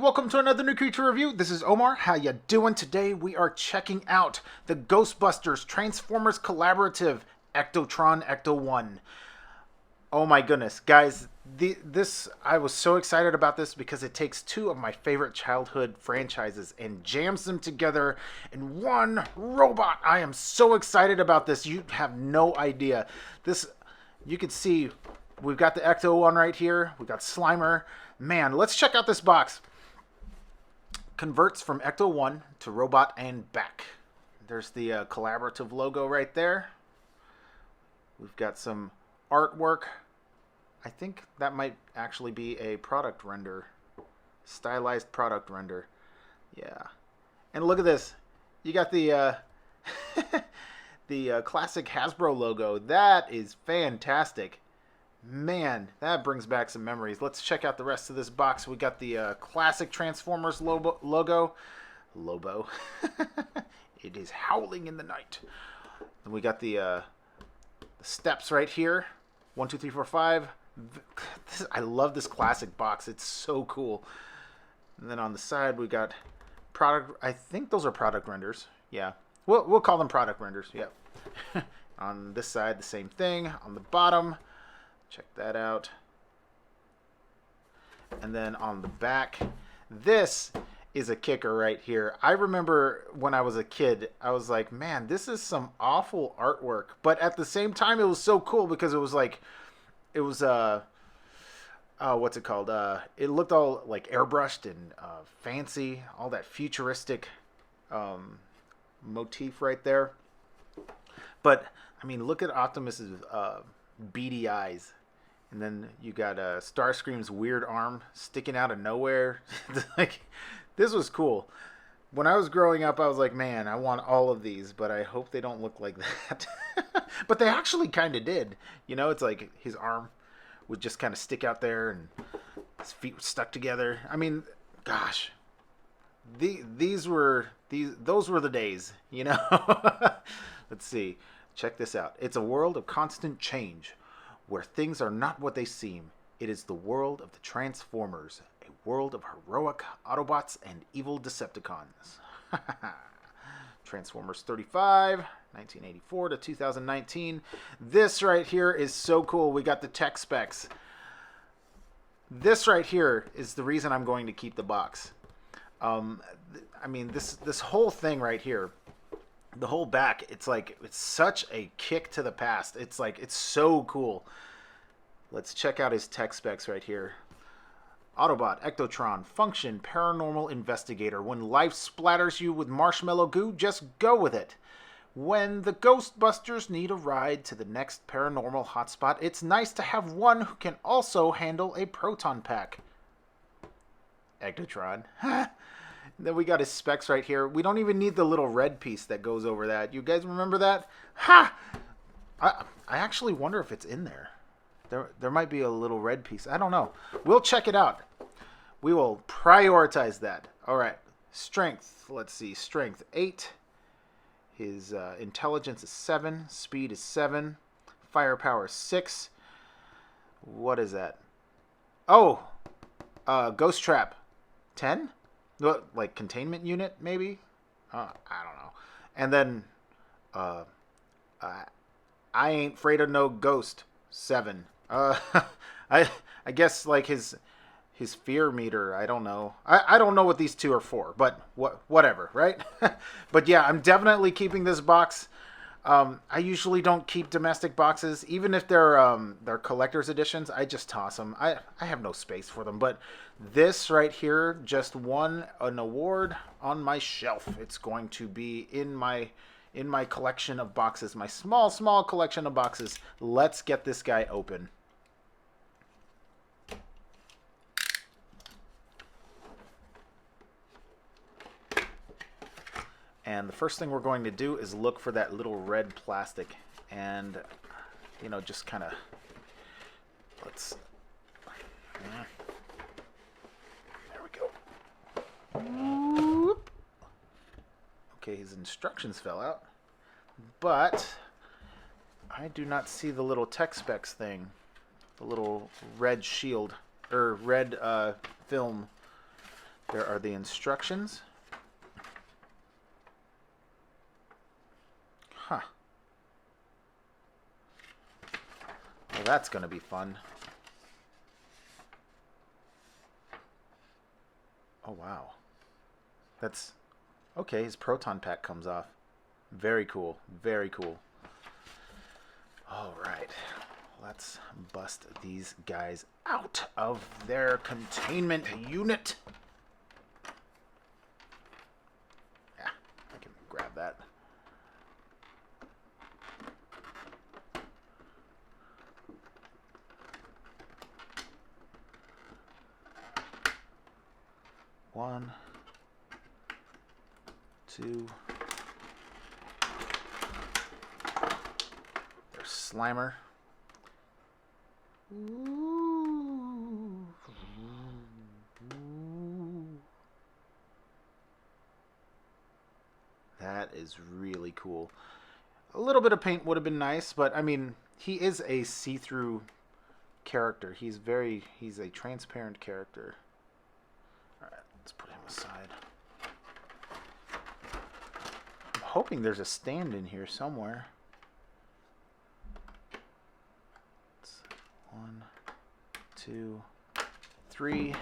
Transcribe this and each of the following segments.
welcome to another new creature review. This is Omar. How ya doing? Today we are checking out the Ghostbusters Transformers Collaborative Ectotron Ecto-1. Oh my goodness, guys, I was so excited about this because it takes two of my favorite childhood franchises and jams them together in one robot. I am so excited about this. You have no idea. You can see we've got the Ecto-1 right here. We've got Slimer. Man, let's check out this box. Converts from Ecto-1 to robot and back. There's the collaborative logo right there. We've got some artwork. I think that might actually be a product render. Stylized product render. Yeah. And look at this. You got the the classic Hasbro logo. That is fantastic. Man, that brings back some memories. Let's check out the rest of this box. We got the classic Transformers logo. Lobo. It is howling in the night. And we got the steps right here. 1, 2, 3, 4, 5. I love this classic box. It's so cool. And then on the side we got product. I think those are product renders. Yeah, we'll call them product renders. Yeah. On this side, the same thing. On the bottom. Check that out. And then on the back, this is a kicker right here. I remember when I was a kid, I was like, man, this is some awful artwork. But at the same time, it was so cool because it was like, what's it called? It looked all like airbrushed and fancy, all that futuristic motif right there. But, I mean, look at Optimus's beady eyes. And then you got Starscream's weird arm sticking out of nowhere. Like, this was cool. When I was growing up, I was like, man, I want all of these, but I hope they don't look like that. But they actually kind of did. You know, it's like his arm would just kind of stick out there and his feet were stuck together. I mean, gosh, those were the days, you know. Let's see. Check this out. It's a world of constant change, where things are not what they seem. It is the world of the Transformers, a world of heroic Autobots and evil Decepticons. Transformers 35, 1984 to 2019. This right here is so cool. We got the tech specs. This right here is the reason I'm going to keep the box. I mean, this whole thing right here, the whole back, it's like, it's such a kick to the past. It's like, it's so cool. Let's check out his tech specs right here. Autobot, Ectotron, function, paranormal investigator. When life splatters you with marshmallow goo, just go with it. When the Ghostbusters need a ride to the next paranormal hotspot, it's nice to have one who can also handle a proton pack. Ectotron. Then we got his specs right here. We don't even need the little red piece that goes over that. You guys remember that? Ha! I actually wonder if it's in there. There might be a little red piece. I don't know. We'll check it out. We will prioritize that. All right. Strength. Let's see. Strength 8. His intelligence is 7. Speed is 7. Firepower 6. What is that? Oh! Ghost Trap 10? Like containment unit, maybe? I don't know. And then, I ain't afraid of no ghost. 7. I guess like his fear meter. I don't know. I don't know what these two are for, but whatever, right? But yeah, I'm definitely keeping this box. I usually don't keep domestic boxes, even if they're collector's editions. I just toss them. I have no space for them. But this right here just won an award on my shelf. It's going to be in my collection of boxes, my small collection of boxes. Let's get this guy open. And the first thing we're going to do is look for that little red plastic. And, you know, just kind of, let's, there we go. Whoop. Okay, his instructions fell out. But I do not see the little tech specs thing. The little red shield, or red film There are the instructions. Huh. Well, that's going to be fun. Oh, wow. That's... Okay, his proton pack comes off. Very cool. Very cool. All right. Let's bust these guys out of their containment unit. Yeah, I can grab that. One, two. There's Slimer. Ooh. That is really cool. A little bit of paint would have been nice, but I mean, he is a see-through character. He's a transparent character. All right, let's put him aside. I'm hoping there's a stand in here somewhere. One, two, three.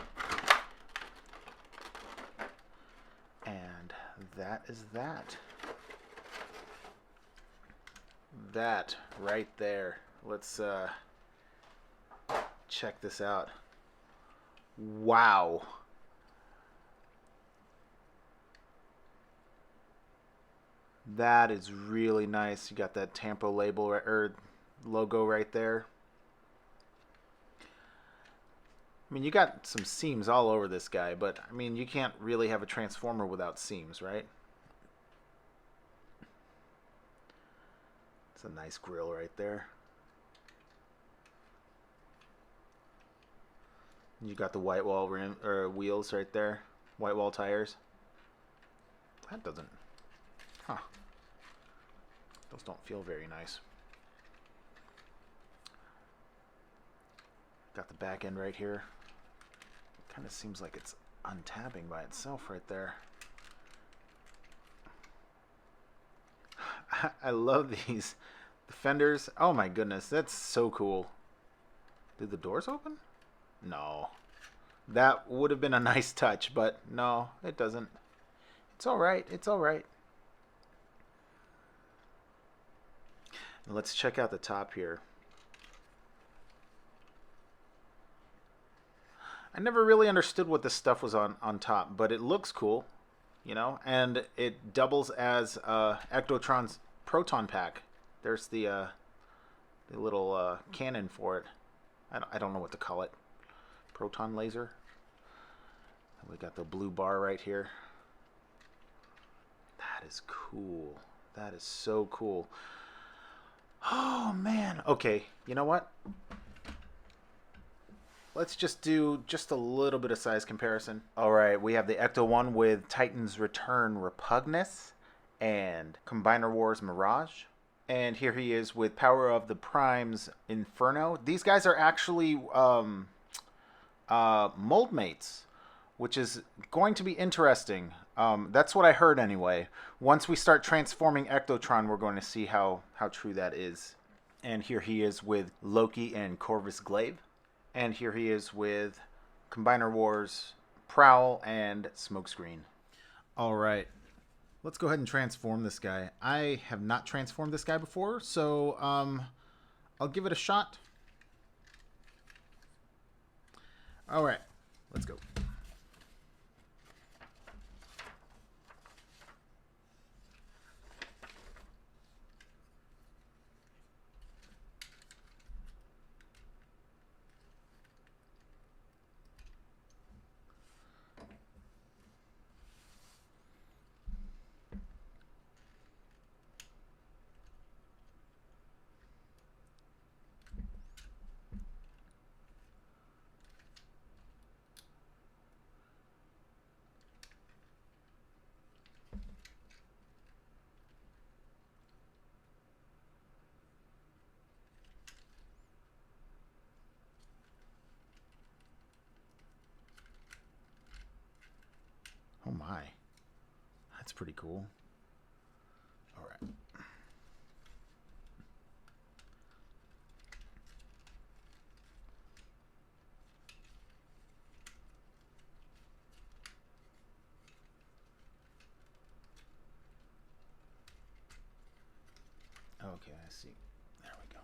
And that is that. That right there. Let's check this out. Wow. That is really nice. You got that Tampa label or logo right there. I mean, you got some seams all over this guy, but I mean, you can't really have a Transformer without seams, right? It's a nice grill right there. You got the white wall rim or wheels right there, white wall tires. That doesn't, huh? Those don't feel very nice. Got the back end right here. Kind of seems like it's untabbing by itself right there. I love these. The fenders. Oh my goodness, that's so cool. Did the doors open? No. That would have been a nice touch, but no, it doesn't. It's all right. It's all right. Let's check out the top here. I never really understood what this stuff was on top, but it looks cool, you know, and it doubles as Ectotron's proton pack. There's the little cannon for it. I don't know what to call it. Proton laser. We got the blue bar right here. That is cool. That is so cool. Oh, man. Okay, you know what? Let's just do just a little bit of size comparison. All right, we have the Ecto-1 with Titan's Return Repugnus and Combiner Wars Mirage. And here he is with Power of the Primes Inferno. These guys are actually mold mates, which is going to be interesting. That's what I heard anyway. Once we start transforming Ectotron, we're going to see how true that is. And here he is with Loki and Corvus Glaive. And here he is with Combiner Wars, Prowl, and Smokescreen. All right. Let's go ahead and transform this guy. I have not transformed this guy before, so I'll give it a shot. All right. Let's go. my. That's pretty cool. All right. Okay, I see. There we go.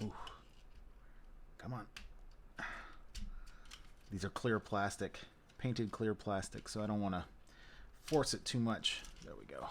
Ooh. Come on. These are clear plastic, painted clear plastic, so I don't want to force it too much. There we go.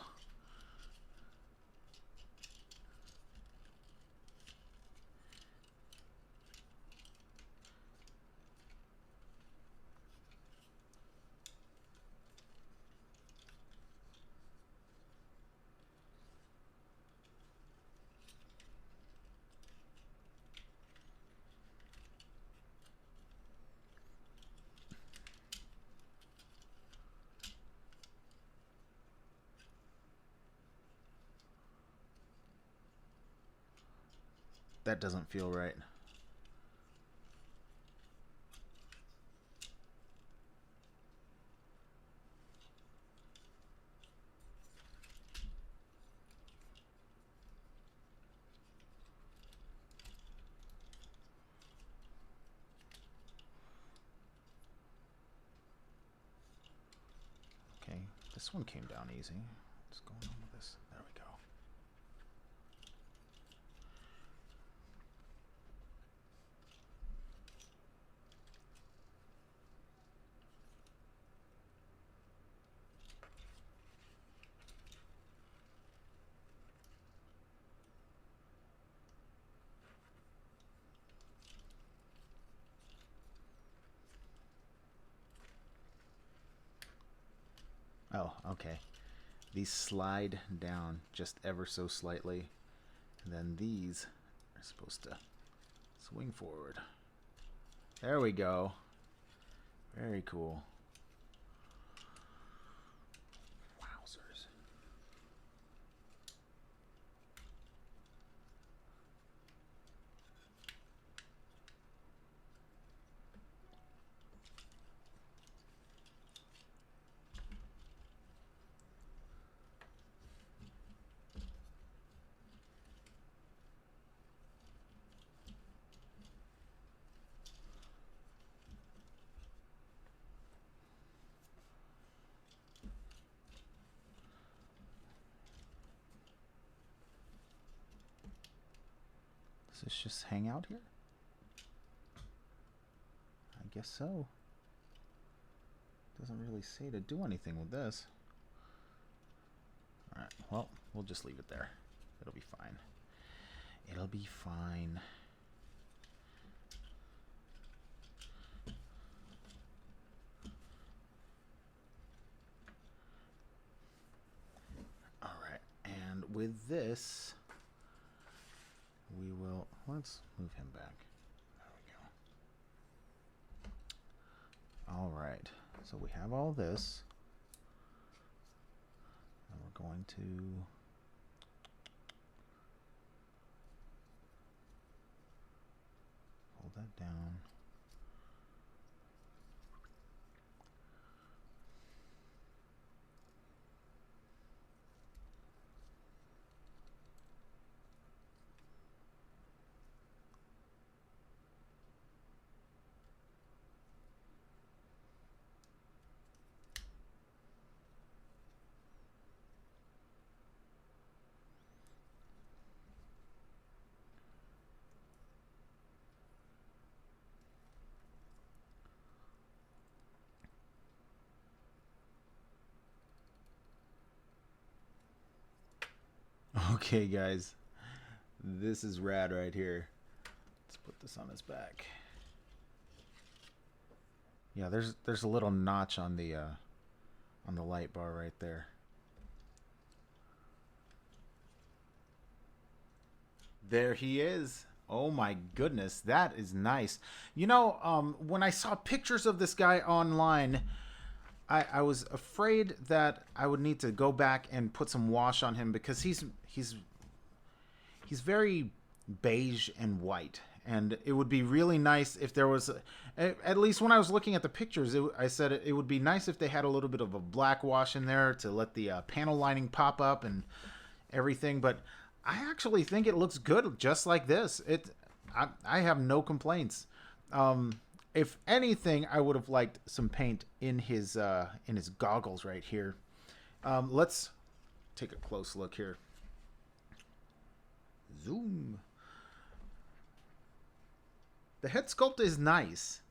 That doesn't feel right. Okay, this one came down easy. What's going on with this? There we go. Oh, okay. These slide down just ever so slightly, and then these are supposed to swing forward. There we go. Very cool. Wowzers. Does this just hang out here? I guess so. Doesn't really say to do anything with this. Alright, well, we'll just leave it there. It'll be fine. It'll be fine. Alright, and with this, we will... Let's move him back. There we go. Alright, so we have all this. And we're going to... hold that down. Okay, guys, this is rad right here. Let's put this on his back. Yeah, there's a little notch on the light bar right there. There he is. Oh my goodness, that is nice. You know, when I saw pictures of this guy online, I was afraid that I would need to go back and put some wash on him because he's very beige and white, and it would be really nice if there was at least when I was looking at the pictures, I said it would be nice if they had a little bit of a black wash in there to let the panel lining pop up and everything. But I actually think it looks good just like this. I have no complaints. If anything, I would have liked some paint in his goggles right here. Let's take a close look here. Zoom. The head sculpt is nice,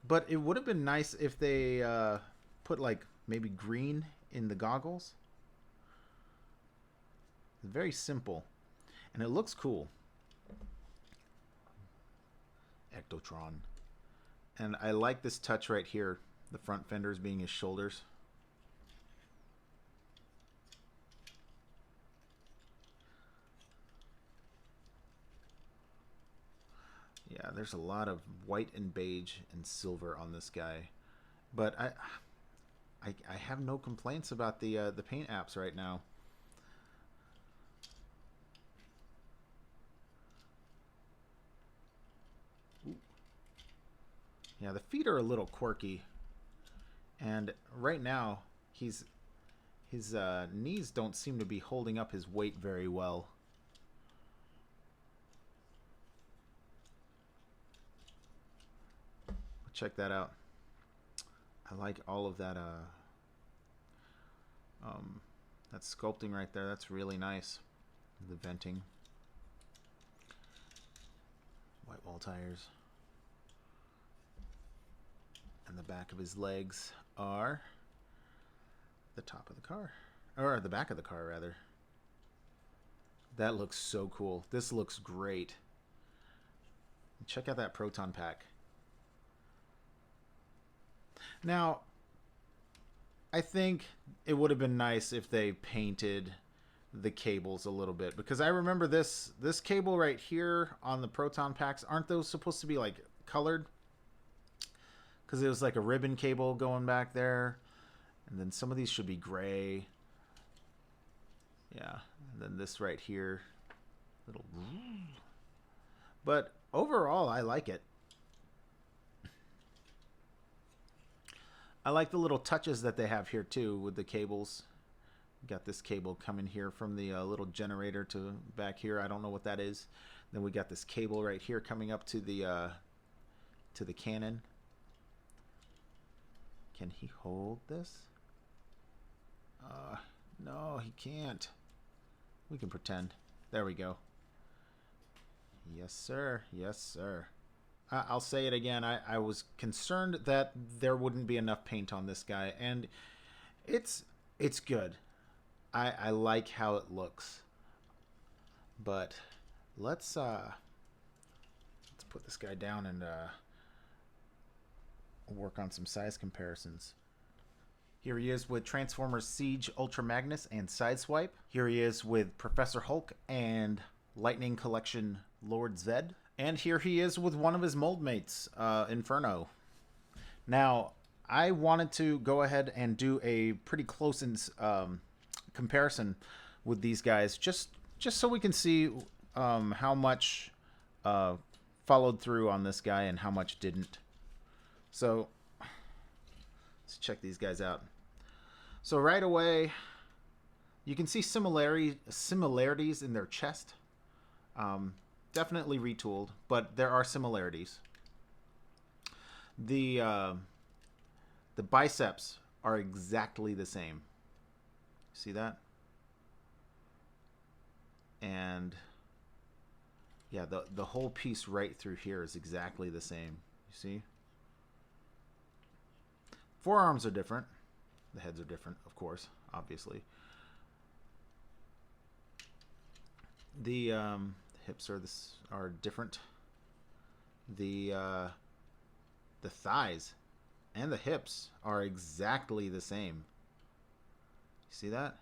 but it would have been nice if they put like maybe green in the goggles. It's very simple, and it looks cool. Ectotron. And I like this touch right here, the front fenders being his shoulders. Yeah, there's a lot of white and beige and silver on this guy, but I have no complaints about the paint apps right now. Ooh. Yeah, the feet are a little quirky, and right now his knees don't seem to be holding up his weight very well. Check that out. I like all of that that sculpting right there. That's really nice. The venting. White wall tires. And the back of his legs are the top of the car. Or the back of the car, rather. That looks so cool. This looks great. Check out that proton pack. Now, I think it would have been nice if they painted the cables a little bit, because I remember this cable right here on the proton packs, aren't those supposed to be like colored? Because it was like a ribbon cable going back there, and then some of these should be gray. Yeah, and then this right here, little. But overall, I like it. I like the little touches that they have here too with the cables. Got this cable coming here from the little generator to back here. I don't know what that is. Then we got this cable right here coming up to the cannon. Can he hold this? No, he can't. We can pretend. There we go. Yes, sir. Yes, sir. I'll say it again. I was concerned that there wouldn't be enough paint on this guy, and it's good. I like how it looks. But let's put this guy down and work on some size comparisons. Here he is with Transformers Siege Ultra Magnus and Sideswipe. Here he is with Professor Hulk and Lightning Collection Lord Zed. And here he is with one of his mold mates, Inferno. Now, I wanted to go ahead and do a pretty close comparison with these guys, just so we can see how much followed through on this guy and how much didn't. So, let's check these guys out. So right away, you can see similarities in their chest. Definitely retooled, but there are similarities. The biceps are exactly the same. See that? And yeah, the whole piece right through here is exactly the same. You see? Forearms are different. The heads are different, of course, obviously. The hips are different. The thighs and the hips are exactly the same. You see that?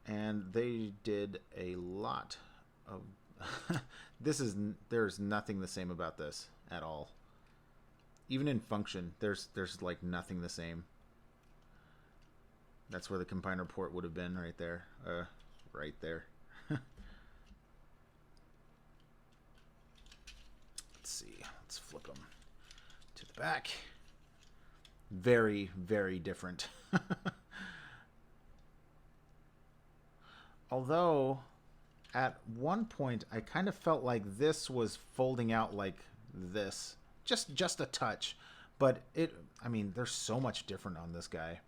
And they did a lot of there's nothing the same about this at all. Even in function, there's like nothing the same. That's where the combiner port would have been right there. Right there. Let's see. Let's flip them to the back. Very, very different. Although, at one point, I kind of felt like this was folding out like this. Just a touch. But I mean, there's so much different on this guy.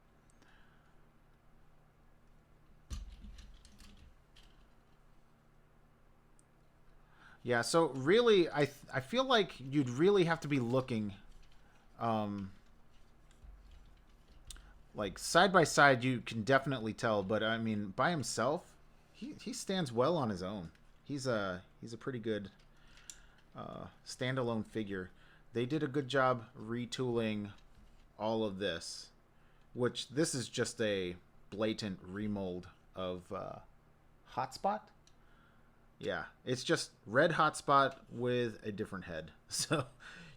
Yeah, so really, I feel like you'd really have to be looking, like side by side. You can definitely tell, but I mean, by himself, he stands well on his own. He's a pretty good standalone figure. They did a good job retooling all of this, which this is just a blatant remold of Hotspot. Yeah, it's just red Hotspot with a different head. So,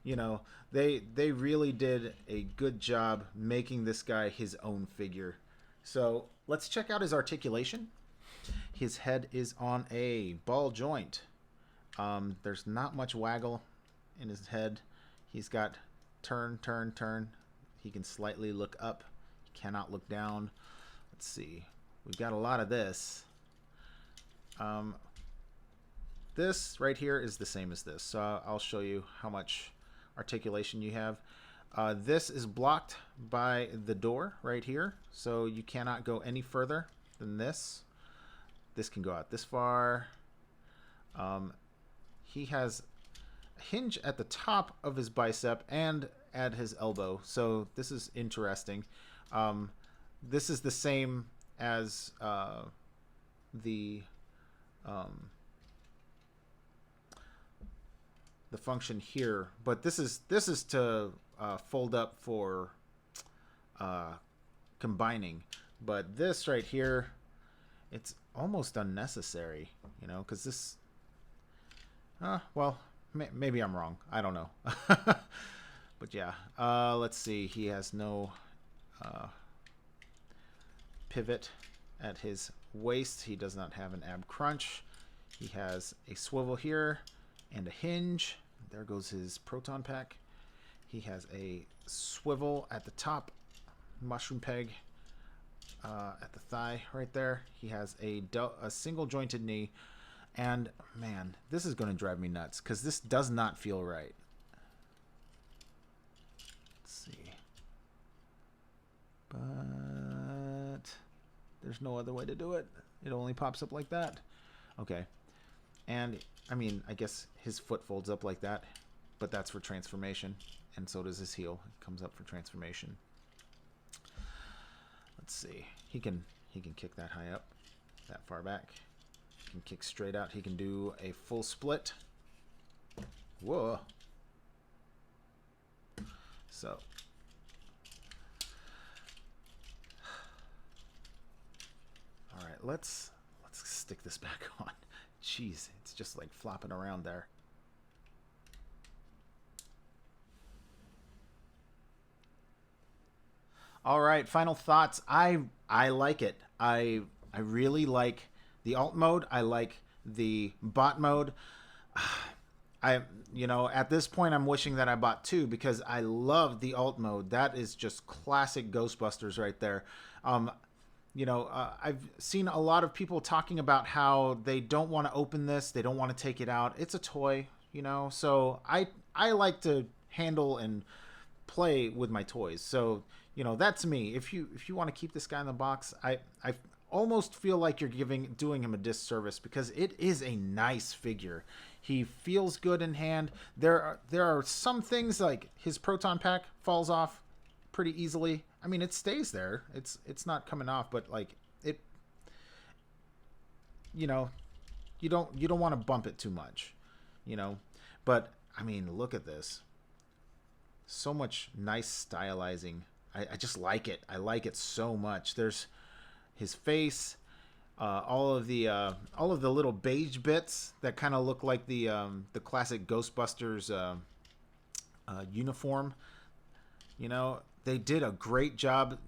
you know, they really did a good job making this guy his own figure. So let's check out his articulation. His head is on a ball joint. There's not much waggle in his head. He's got turn, turn, turn. He can slightly look up. He cannot look down. Let's see. We've got a lot of this. This right here is the same as this. So I'll show you how much articulation you have. This is blocked by the door right here. So you cannot go any further than this. This can go out this far. He has a hinge at the top of his bicep and at his elbow. So this is interesting. This is the same as the function here, but this is to fold up for combining. But this right here, it's almost unnecessary, you know, because this. Well, maybe I'm wrong. I don't know. But yeah, let's see. He has no pivot at his waist. He does not have an ab crunch. He has a swivel here and a hinge. There goes his proton pack. He has a swivel at the top, mushroom peg at the thigh right there. He has a single jointed knee. And man, this is going to drive me nuts because this does not feel right. Let's see. But there's no other way to do it. It only pops up like that. Okay. And I mean, I guess his foot folds up like that, but that's for transformation. And so does his heel. It comes up for transformation. Let's see. He can kick that high up, that far back. He can kick straight out. He can do a full split. Whoa. So. All right, let's stick this back on. Jeez, it's just like flopping around there. All right, final thoughts. I like it. I really like the alt mode. I like the bot mode. At this point I'm wishing that I bought two because I love the alt mode. That is just classic Ghostbusters right there. I've seen a lot of people talking about how they don't want to open this, they don't want to take it out. It's a toy, so I like to handle and play with my toys. So, that's me. If you want to keep this guy in the box, I almost feel like you're doing him a disservice because it is a nice figure. He feels good in hand. There are some things like his proton pack falls off pretty easily. I mean, it stays there. It's not coming off, but like it, you don't want to bump it too much, But I mean, look at this. So much nice stylizing. I just like it. I like it so much. There's his face. all of the little beige bits that kind of look like the classic Ghostbusters uniform. You know, they did a great job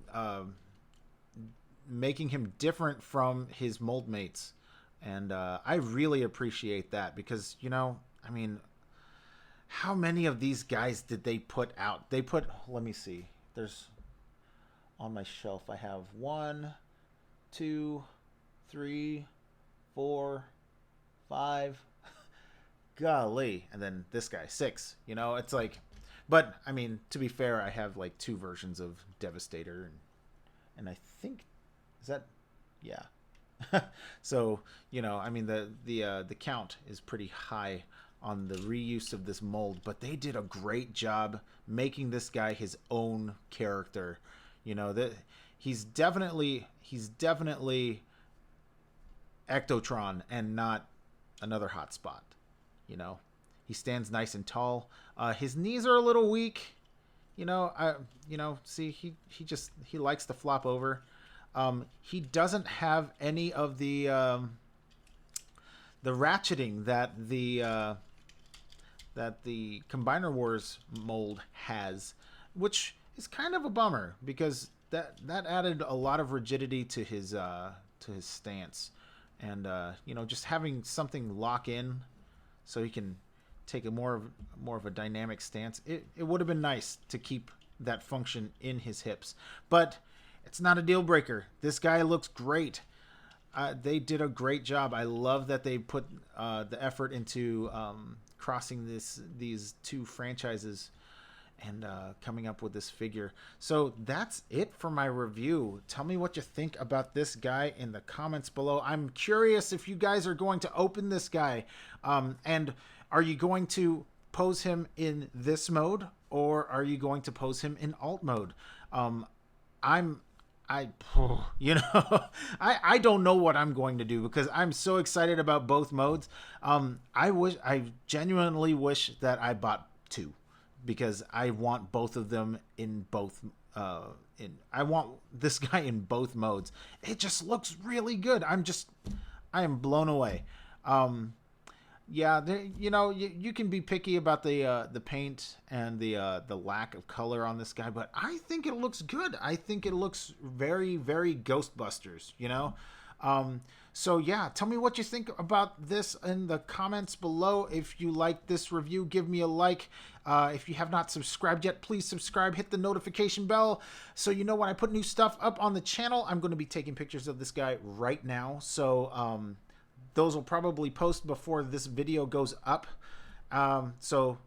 making him different from his mold mates, and I really appreciate that because I mean, how many of these guys did they put out? They put, let me see. There's on my shelf. I have 1, 2, 3, 4, 5. Golly, and then this guy 6. It's like, but I mean, to be fair, I have like 2 versions of Devastator, and I think is that, yeah. So I mean the count is pretty high on the reuse of this mold, but they did a great job making this guy his own character. That he's definitely Ectotron and not another hotspot. He stands nice and tall. His knees are a little weak. See, he likes to flop over. He doesn't have any of the ratcheting that the Combiner Wars mold has, which is kind of a bummer because that added a lot of rigidity to his stance, and just having something lock in so he can take a more of a dynamic stance. It would have been nice to keep that function in his hips, but it's not a deal breaker. This guy looks great. They did a great job. I love that they put the effort into crossing these 2 franchises and coming up with this figure. So that's it for my review. Tell me what you think about this guy in the comments below. I'm curious if you guys are going to open this guy. And are you going to pose him in this mode, or are you going to pose him in alt mode? I don't know what I'm going to do because I'm so excited about both modes. I genuinely wish that I bought 2 because I want both of them in both. I want this guy in both modes. It just looks really good. I am blown away. Yeah, you can be picky about the paint and the lack of color on this guy, but I think it looks good. I think it looks very, very Ghostbusters. So yeah, tell me what you think about this in the comments below. If you like this review, give me a like. If you have not subscribed yet, please subscribe. Hit the notification bell so you know when I put new stuff up on the channel. I'm going to be taking pictures of this guy right now, so those will probably post before this video goes up. So,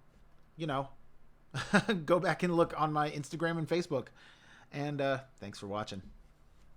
go back and look on my Instagram and Facebook. And thanks for watching.